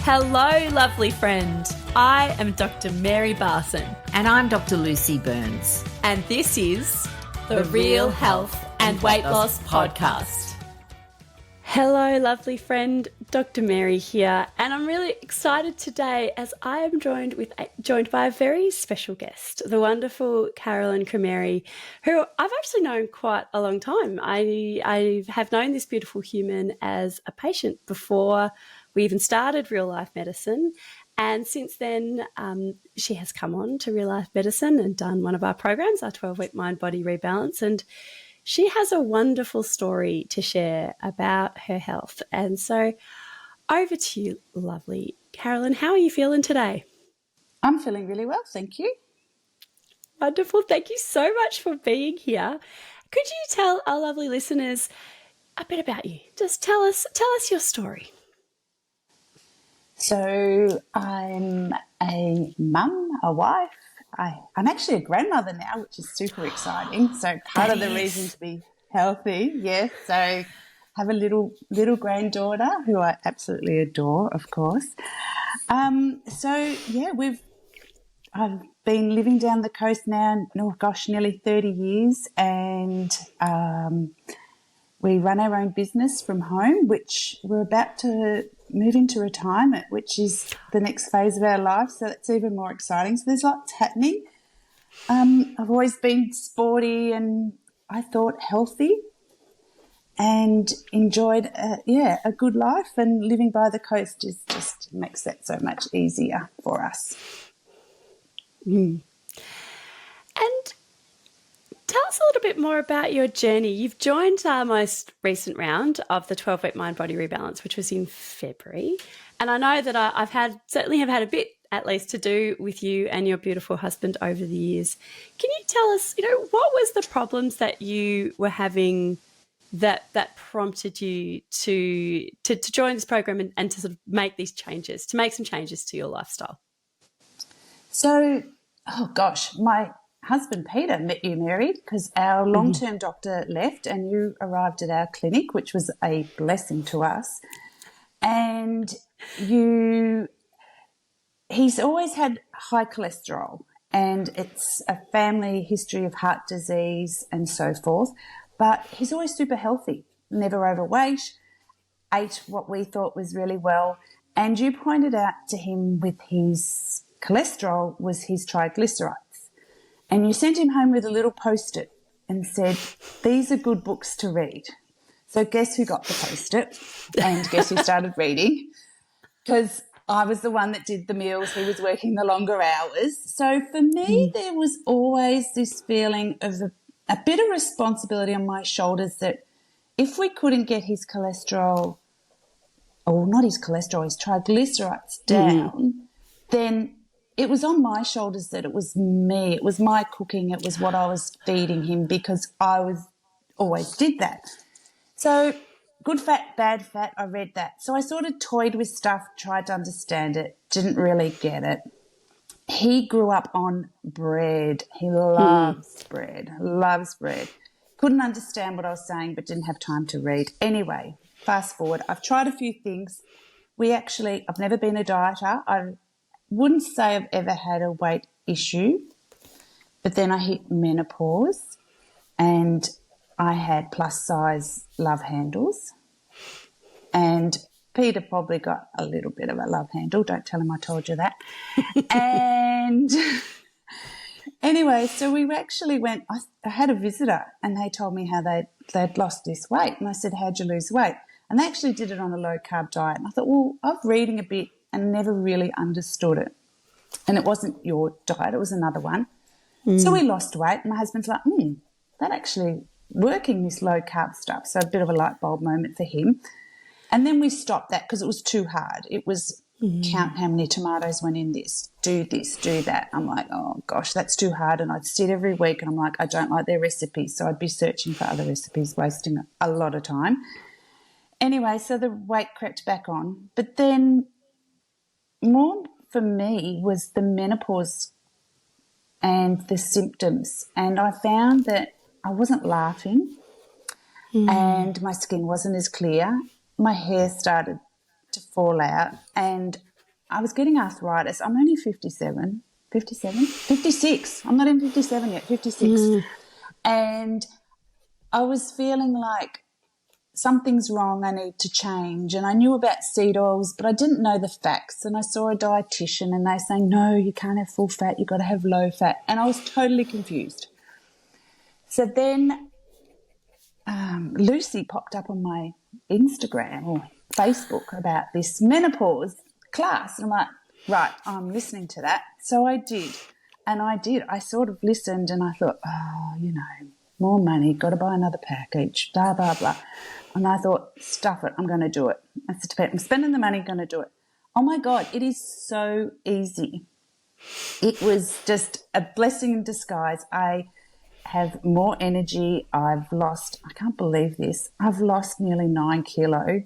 Hello, lovely friend. I am Dr. Mary Barson. And I'm Dr. Lucy Burns. And this is the Real Health and Weight Loss Podcast. Hello, lovely friend. Dr. Mary here. And I'm really excited today as I am joined by a very special guest, the wonderful Carolyn Crameri, who I've actually known quite a long time. I have known this beautiful human as a patient before we even started Real Life Medicine. And since then, she has come on to Real Life Medicine and done one of our programs, our 12-week mind-body rebalance. And she has a wonderful story to share about her health. And so over to you, lovely Carolyn. How are you feeling today? I'm feeling really well, thank you. Wonderful. Thank you so much for being here. Could you tell our lovely listeners a bit about you? Just tell us your story. So I'm a mum, a wife. I'm actually a grandmother now, which is super exciting. So part of the reason to be healthy, yes. So I have a little granddaughter who I absolutely adore, of course. I've been living down the coast now, nearly 30 years, and we run our own business from home, which we're about to move into retirement, which is the next phase of our life. So that's even more exciting. So there's lots happening. I've always been sporty and I thought healthy and enjoyed, a good life, and living by the coast just makes that so much easier for us. Mm. And tell us a little bit more about your journey. You've joined our most recent round of the 12-week mind-body rebalance, which was in February. And I know that I've had a bit, at least, to do with you and your beautiful husband over the years. Can you tell us, what was the problems that you were having that prompted you to join this program and to sort of make some changes to your lifestyle? So, my husband Peter met you, Mary, because our long-term doctor left and you arrived at our clinic, which was a blessing to us. And he's always had high cholesterol, and it's a family history of heart disease and so forth. But he's always super healthy, never overweight, ate what we thought was really well. And you pointed out to him with his cholesterol was his triglycerides. And you sent him home with a little Post-it and said, these are good books to read. So guess who got the Post-it and guess who started reading? Because I was the one that did the meals. He was working the longer hours. So for me, there was always this feeling of a bit of responsibility on my shoulders that if we couldn't get his cholesterol, or not his cholesterol, his triglycerides down, then it was on my shoulders that it was me. It was my cooking. It was what I was feeding him because I always did that. So good fat, bad fat, I read that. So I sort of toyed with stuff, tried to understand it, didn't really get it. He grew up on bread. He loves bread. Couldn't understand what I was saying but didn't have time to read. Anyway, fast forward. I've tried a few things. I've never been a dieter. I wouldn't say I've ever had a weight issue, but then I hit menopause and I had plus size love handles, and Peter probably got a little bit of a love handle. Don't tell him I told you that. And anyway, so we actually went, I had a visitor and they told me how they'd lost this weight, and I said, how'd you lose weight? And they actually did it on a low carb diet. And I thought, well, I was reading a bit and never really understood it. And it wasn't your diet, it was another one. So we lost weight. And my husband's like, that actually working, this low carb stuff. So a bit of a light bulb moment for him. And then we stopped that because it was too hard. It was count how many tomatoes went in this, do that. I'm like, oh gosh, that's too hard. And I'd sit every week and I'm like, I don't like their recipes. So I'd be searching for other recipes, wasting a lot of time. Anyway, so the weight crept back on. But then more for me was the menopause and the symptoms. And I found that I wasn't laughing and my skin wasn't as clear. My hair started to fall out and I was getting arthritis. I'm only 56. I'm not even 57 yet, 56. And I was feeling like something's wrong, I need to change. And I knew about seed oils, but I didn't know the facts. And I saw a dietitian and they saying, no, you can't have full fat, you've got to have low fat. And I was totally confused. So then Lucy popped up on my Instagram or Facebook about this menopause class. And I'm like, right, I'm listening to that. So I did. And I did. I sort of listened and I thought, more money, got to buy another package, blah, blah, blah. And I thought, stuff it, I'm going to do it. I said to Pete, I'm spending the money, going to do it. Oh, my God, it is so easy. It was just a blessing in disguise. I have more energy. I can't believe this, I've lost nearly 9 kilo.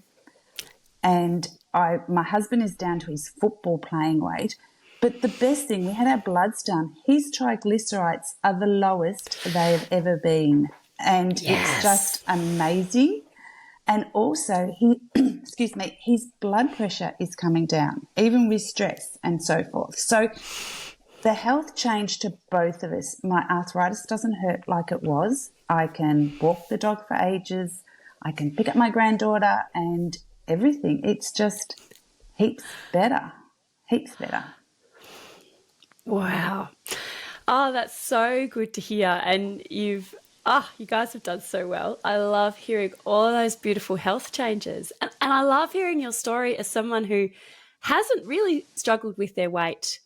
And my husband is down to his football playing weight. But the best thing, we had our bloods done. His triglycerides are the lowest they have ever been. And It's just amazing. And also, his blood pressure is coming down, even with stress and so forth. So the health change to both of us. My arthritis doesn't hurt like it was. I can walk the dog for ages. I can pick up my granddaughter and everything. It's just heaps better. Wow. Oh, that's so good to hear. And you guys have done so well. I love hearing all those beautiful health changes. And I love hearing your story as someone who hasn't really struggled with their weight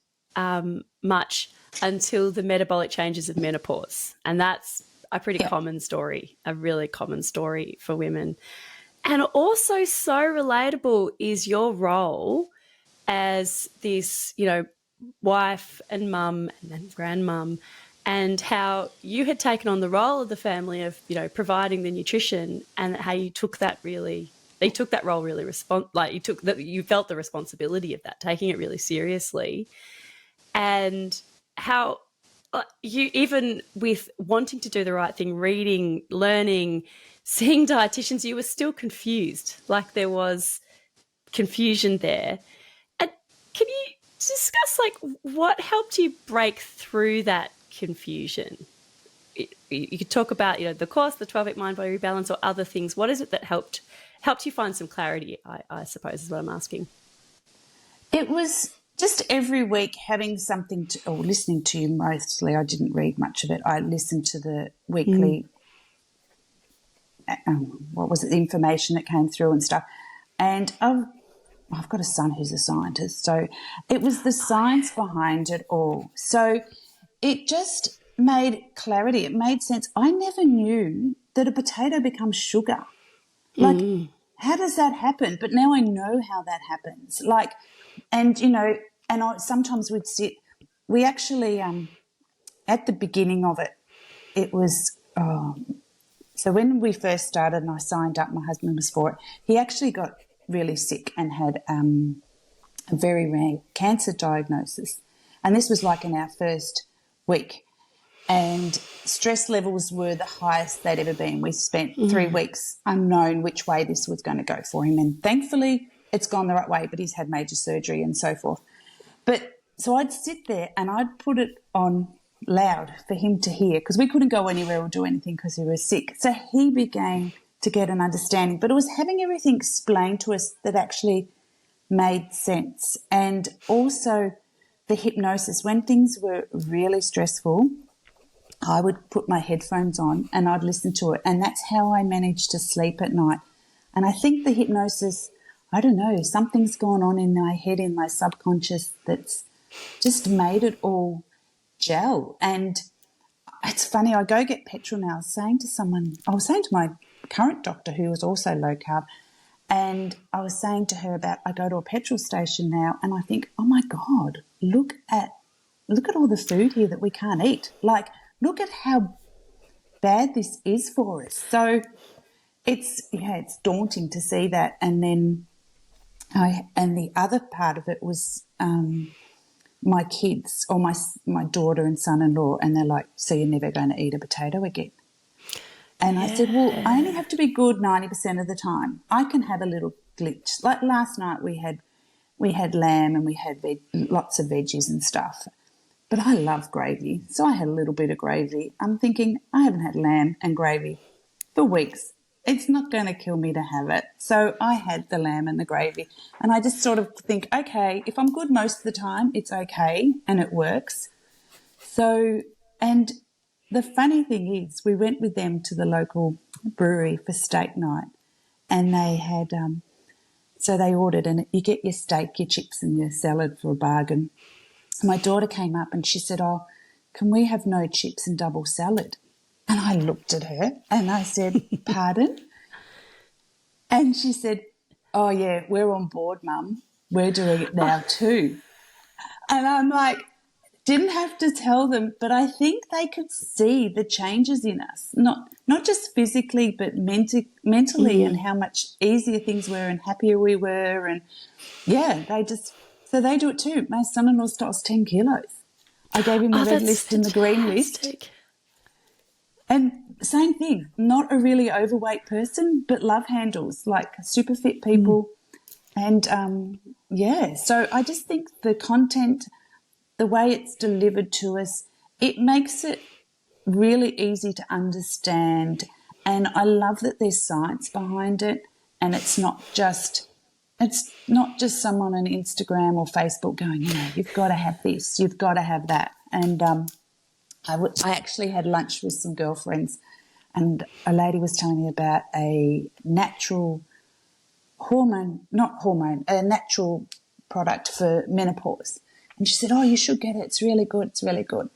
much until the metabolic changes of menopause. And that's a pretty common story, a really common story for women. And also so relatable is your role as this, wife and mum and then grandmum, and how you had taken on the role of the family of, providing the nutrition, and how you took that role really you felt the responsibility of that, taking it really seriously, and how you, even with wanting to do the right thing, reading, learning, seeing dietitians, you were still confused, like there was confusion there. And can you discuss what helped you break through that confusion? You could talk about the course, the 12-week mind body rebalance, or other things. What is it that helped you find some clarity, I suppose is what I'm asking. It was just every week having something or listening to you mostly. I didn't read much of it. I listened to the weekly the information that came through and stuff. And I've got a son who's a scientist, so it was the science behind it all. So it just made clarity. It made sense. I never knew that a potato becomes sugar. How does that happen? But now I know how that happens. Sometimes we actually, at the beginning of it was, so when we first started and I signed up, my husband was for it, he actually got really sick and had a very rare cancer diagnosis. And this was in our first week. And stress levels were the highest they'd ever been. We spent 3 weeks unknown which way this was going to go for him. And thankfully it's gone the right way, but he's had major surgery and so forth. But so I'd sit there and I'd put it on loud for him to hear, because we couldn't go anywhere or do anything because he was sick. So he began to get an understanding, but it was having everything explained to us that actually made sense. And also the hypnosis, when things were really stressful, I would put my headphones on and I'd listen to it, and that's how I managed to sleep at night. And I think the hypnosis, I don't know, something's gone on in my head, in my subconscious, that's just made it all gel. And it's funny, I go get petrol now. I was saying to my current doctor, who was also low carb, and I was saying to her about, I go to a petrol station now and I think, oh my God, look at all the food here that we can't eat. Look at how bad this is for us. So it's daunting to see that. And then and the other part of it was my kids, or my daughter and son-in-law, and they're like, so you're never going to eat a potato again? And I said, well, I only have to be good 90% of the time. I can have a little glitch. Like last night we we had lamb and we had lots of veggies and stuff. But I love gravy, so I had a little bit of gravy. I'm thinking, I haven't had lamb and gravy for weeks. It's not going to kill me to have it. So I had the lamb and the gravy. And I just sort of think, okay, if I'm good most of the time, it's okay and it works. So, and the funny thing is, we went with them to the local brewery for steak night, and they had, so they ordered, and you get your steak, your chips and your salad for a bargain. My daughter came up and she said, oh, can we have no chips and double salad? And I looked at her and I said, pardon? And she said, oh, yeah, we're on board, Mum. We're doing it now too. And I'm like, didn't have to tell them, but I think they could see the changes in us, not just physically but mentally, and how much easier things were and happier we were. And, yeah, so they do it too. My son-in-law's lost 10 kilos. I gave him the red list and the green list. And same thing, not a really overweight person, but love handles, like super fit people. And, so I just think the content, the way it's delivered to us, it makes it really easy to understand. And I love that there's science behind it, and it's not just someone on Instagram or Facebook going, you've got to have this, you've got to have that. And I actually had lunch with some girlfriends, and a lady was telling me about a natural a natural product for menopause. And she said, oh, you should get it. It's really good. It's really good.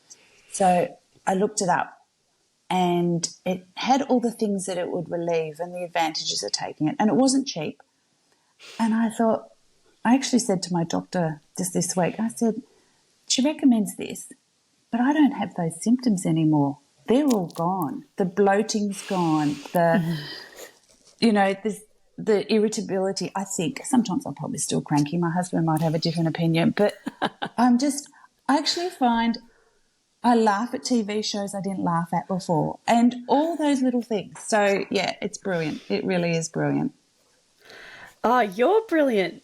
So I looked it up, and it had all the things that it would relieve and the advantages of taking it. And it wasn't cheap. And I actually said to my doctor just this week, I said, she recommends this, but I don't have those symptoms anymore. They're all gone. The bloating's gone. The irritability. I think sometimes I'm probably still cranky. My husband might have a different opinion, but I actually find I laugh at TV shows I didn't laugh at before, and all those little things. So, yeah, it's brilliant. It really is brilliant. Oh, you're brilliant.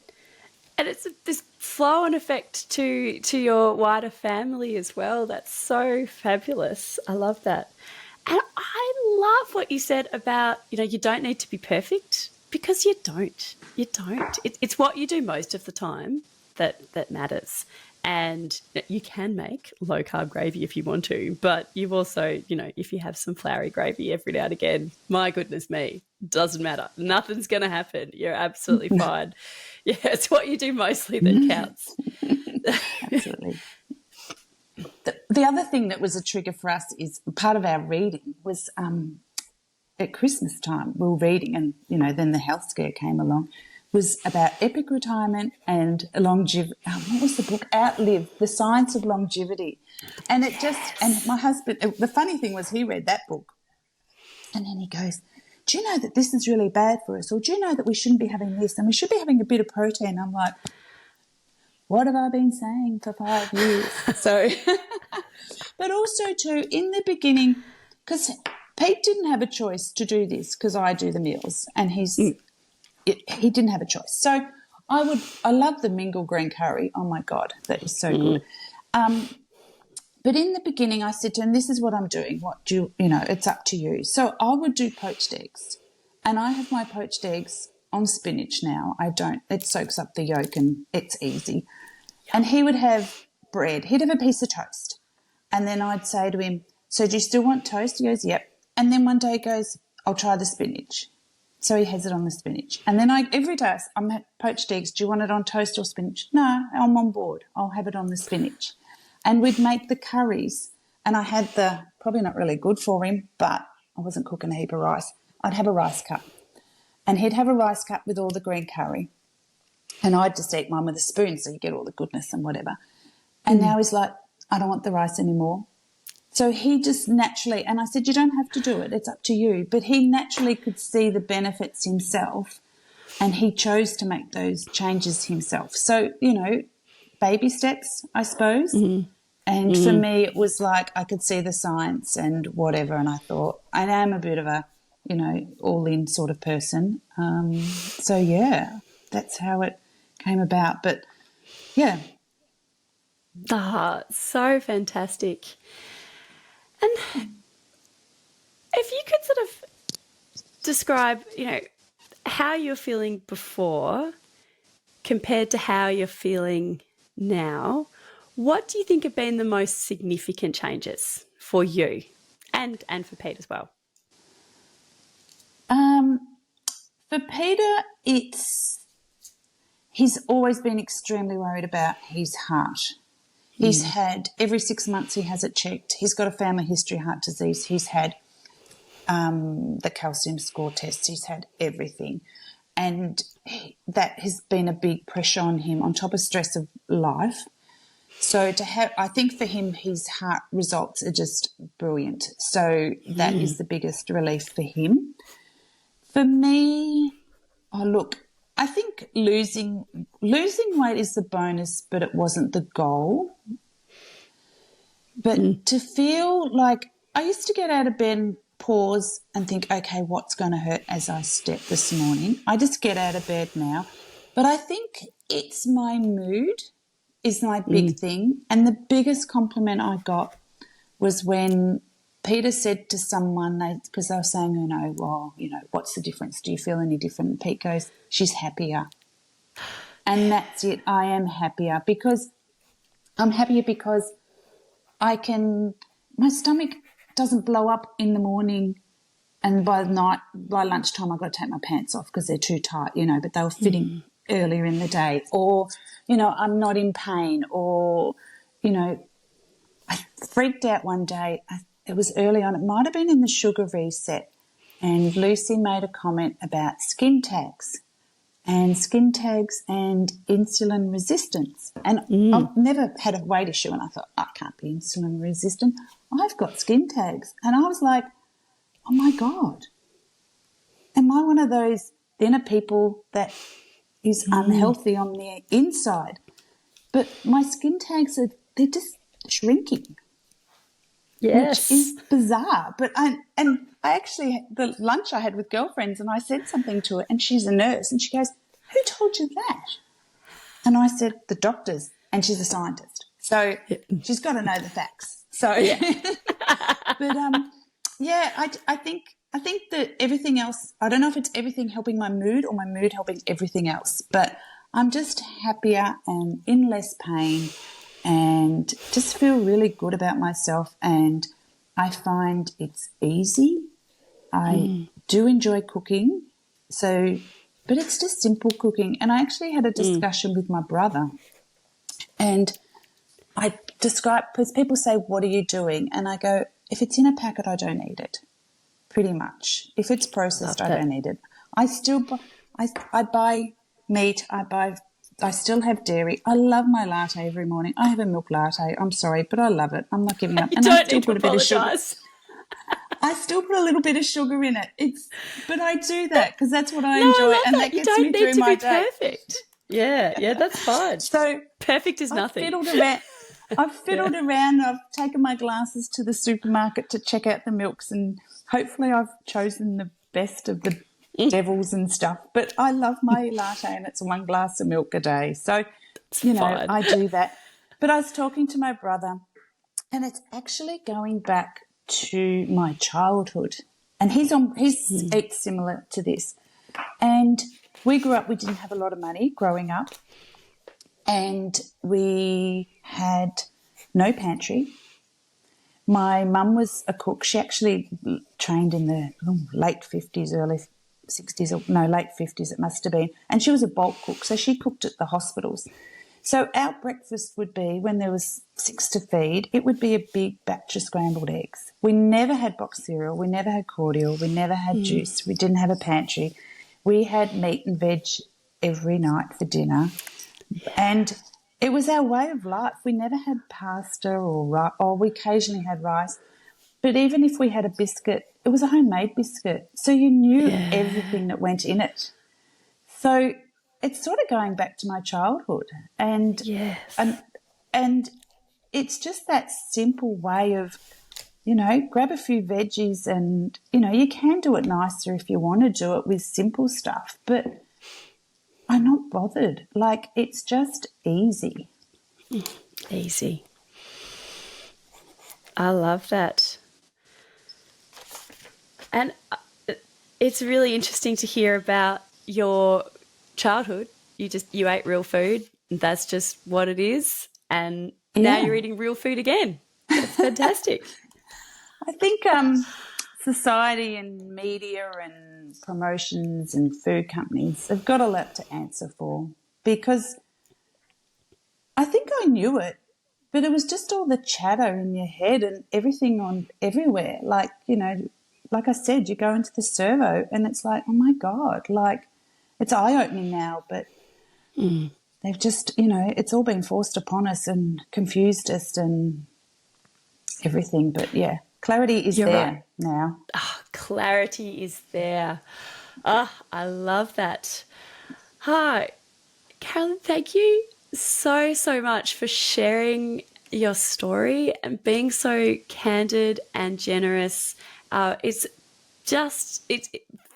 And it's this flow-on effect to your wider family as well. That's so fabulous. I love that. And I love what you said about, you don't need to be perfect, because you don't. You don't. It's what you do most of the time that matters. And you can make low-carb gravy if you want to, but you've also, if you have some floury gravy every now and again, my goodness me, doesn't matter. Nothing's going to happen. You're absolutely fine. Yeah, it's what you do mostly that counts. Absolutely. The other thing that was a trigger for us is part of our reading was at Christmas time we were reading, and, then the health scare came along, was about epic retirement and longevity. What was the book? Outlive, The Science of Longevity. And and my husband, the funny thing was he read that book, and then he goes, do you know that this is really bad for us? Or do you know that we shouldn't be having this and we should be having a bit of protein? I'm like, what have I been saying for 5 years? So, but also too, in the beginning, because Pete didn't have a choice to do this, because I do the meals, and he didn't have a choice. So I love the mingle green curry. Oh my God, that is so good. But in the beginning I said to him, this is what I'm doing. What do it's up to you. So I would do poached eggs, and I have my poached eggs on spinach now. It soaks up the yolk and it's easy. And he would have bread. He'd have a piece of toast. And then I'd say to him, so do you still want toast? He goes, yep. And then one day he goes, I'll try the spinach. So he has it on the spinach. And then every day I'm at poached eggs. Do you want it on toast or spinach? No, I'm on board. I'll have it on the spinach. And we'd make the curries. And I had probably not really good for him, but I wasn't cooking a heap of rice. I'd have a rice cup. And he'd have a rice cup with all the green curry. And I'd just eat mine with a spoon, so you get all the goodness and whatever. And now he's like, I don't want the rice anymore. So he just naturally, and I said, you don't have to do it, it's up to you. But he naturally could see the benefits himself, and he chose to make those changes himself. So, baby steps, I suppose. And for me, it was like I could see the science and whatever, and I thought, I am a bit of a, all-in sort of person. So, yeah, that's how it came about. But Yeah. Ah, so fantastic. And if you could sort of describe, how you're feeling before compared to how you're feeling now, what do you think have been the most significant changes for you and for Pete as well? For Peter, he's always been extremely worried about his heart. He's had, every 6 months he has it checked. He's got a family history of heart disease. He's had the calcium score tests. He's had everything. And that has been a big pressure on him on top of stress of life. So I think for him, his heart results are just brilliant. So that is the biggest relief for him. For me, I think losing weight is the bonus, but it wasn't the goal. But to feel like I used to get out of bed and pause and think, okay, what's going to hurt as I step this morning? I just get out of bed now. But I think it's my mood is my big thing. And the biggest compliment I got was when Peter said to someone, because they were saying, what's the difference? Do you feel any different? And Pete goes, she's happier. And that's it. I am happier because my stomach doesn't blow up in the morning and by lunchtime I've got to take my pants off because they're too tight, but they were fitting earlier in the day, or, I'm not in pain, or, I freaked out one day. It was early on. It might have been in the sugar reset, and Lucy made a comment about skin tags and insulin resistance. And I've never had a weight issue, and I thought, I can't be insulin resistant. I've got skin tags. And I was like, oh, my God, am I one of those thinner people that is unhealthy on the inside? But my skin tags, they're just shrinking. Yes. Which is bizarre. But I actually, the lunch I had with girlfriends, and I said something to her, and she's a nurse, and she goes, who told you that? And I said, the doctors, and she's a scientist. So she's got to know the facts. So, yeah. But, I think that everything else, I don't know if it's everything helping my mood or my mood helping everything else, but I'm just happier and in less pain and just feel really good about myself, and I find it's easy. I do enjoy cooking, but it's just simple cooking. And I actually had a discussion with my brother, and I describe, because people say, what are you doing? And I go, if it's in a packet, I don't eat it, pretty much. If it's processed, I don't eat it. I buy meat, I still have dairy. I love my latte every morning. I have a milk latte. I'm sorry, but I love it. I'm not giving up. And I still put a bit of sugar. I still put a little bit of sugar in it. But I do that because that's what I enjoy, and that gets me through my day. Perfect. Yeah, that's fine. So perfect is nothing. I've fiddled around. I've taken my glasses to the supermarket to check out the milks, and hopefully I've chosen the best of the devils and stuff. But I love my latte, and it's 1 glass of milk a day. So, fine. I do that. But I was talking to my brother, and it's actually going back to my childhood. And he's eats similar to this. And we grew up, we didn't have a lot of money growing up. And we had no pantry. My mum was a cook. She actually trained in the late 50s, early 60s, late 50s it must have been. And she was a bulk cook, so she cooked at the hospitals. So our breakfast would be, when there was 6 to feed, it would be a big batch of scrambled eggs. We never had boxed cereal. We never had cordial. We never had juice. We didn't have a pantry. We had meat and veg every night for dinner. And it was our way of life. We never had pasta or we occasionally had rice. But even if we had a biscuit, it was a homemade biscuit. So you knew everything that went in it. So it's sort of going back to my childhood. And and it's just that simple way of, grab a few veggies and, you can do it nicer if you want to do it with simple stuff. But I'm not bothered. Like, it's just easy. Easy. I love that. And it's really interesting to hear about your childhood. You ate real food, and that's just what it is. And now you're eating real food again. That's fantastic. I think society and media and promotions and food companies have got a lot to answer for, because I think I knew it, but it was just all the chatter in your head and everything on everywhere. Like, you know, like I said, you go into the servo and it's like, oh my God, like, it's eye-opening now, but they've just, you know, it's all been forced upon us and confused us and everything. But yeah, clarity is You're there right. now. Oh, clarity is there. Oh, I love that. Hi, Carolyn, thank you so much for sharing your story and being so candid and generous. It's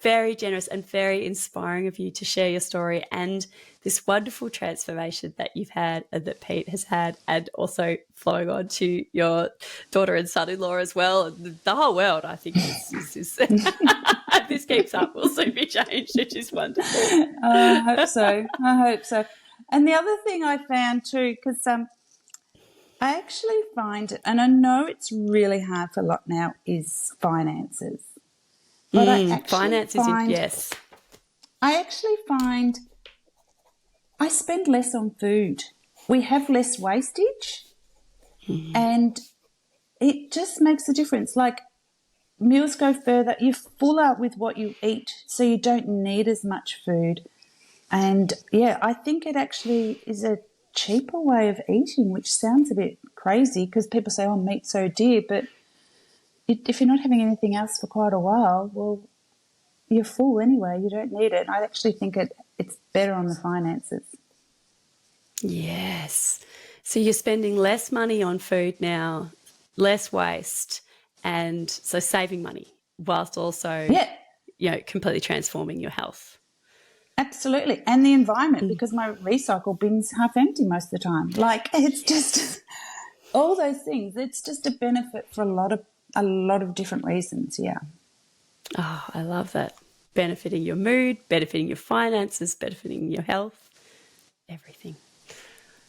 very generous and very inspiring of you to share your story and this wonderful transformation that you've had and that Pete has had, and also flowing on to your daughter and son-in-law as well, and the whole world. I think is if this keeps up, we'll soon be changed, which is wonderful. I hope so. And the other thing I found too, because I actually find it, and I know it's really hard for a lot now, is finances. But I actually find I spend less on food. We have less wastage, and it just makes a difference. Like, meals go further. You're fuller with what you eat, so you don't need as much food. And, yeah, I think it actually is a cheaper way of eating, which sounds a bit crazy because people say, oh, meat's so dear. But if you're not having anything else for quite a while, well, you're full anyway. You don't need it. I actually think it's better on the finances. Yes. So you're spending less money on food now, less waste, and so saving money whilst also, completely transforming your health. Absolutely. And the environment, because my recycle bin's half empty most of the time. Like, it's just all those things. It's just a benefit for a lot of different reasons, yeah. Oh, I love that. Benefiting your mood, benefiting your finances, benefiting your health, everything.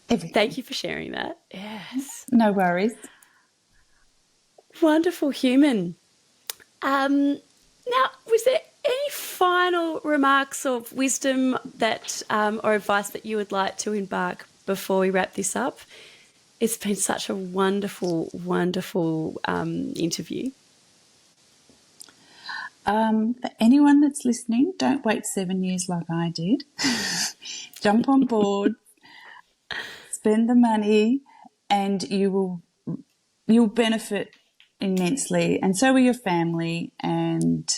Thank you for sharing that. Yes. No worries. Wonderful human. Now, was there any final remarks of wisdom that or advice that you would like to embark before we wrap this up? It's been such a wonderful, wonderful interview. For anyone that's listening, don't wait 7 years like I did. Jump on board, spend the money, and you'll benefit immensely, and so will your family, and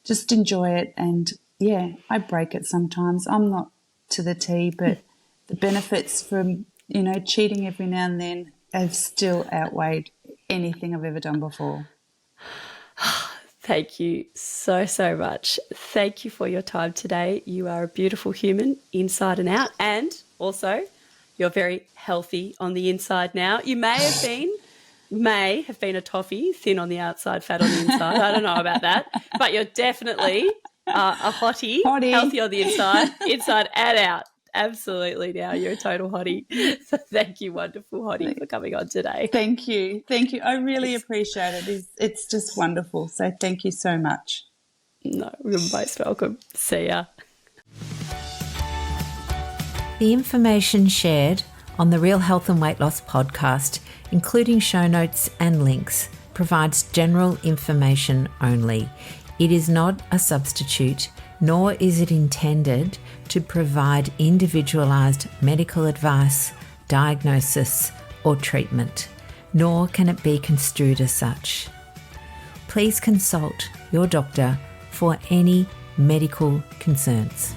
just enjoy it. And yeah, I break it sometimes. I'm not to the T, but the benefits from, cheating every now and then have still outweighed anything I've ever done before. Thank you so much. Thank you for your time today. You are a beautiful human inside and out, and also you're very healthy on the inside now. You may have been a toffee, thin on the outside, fat on the inside. I don't know about that, but you're definitely a hottie, healthy on the inside and out. Absolutely. Now you're a total hottie. So thank you, wonderful hottie, for coming on today. Thank you. I really appreciate it. It's just wonderful. So thank you so much. No, you're most welcome. See ya. The information shared on the Real Health and Weight Loss podcast, including show notes and links, provides general information only. It is not a substitute, nor is it intended to provide individualised medical advice, diagnosis, or treatment, nor can it be construed as such. Please consult your doctor for any medical concerns.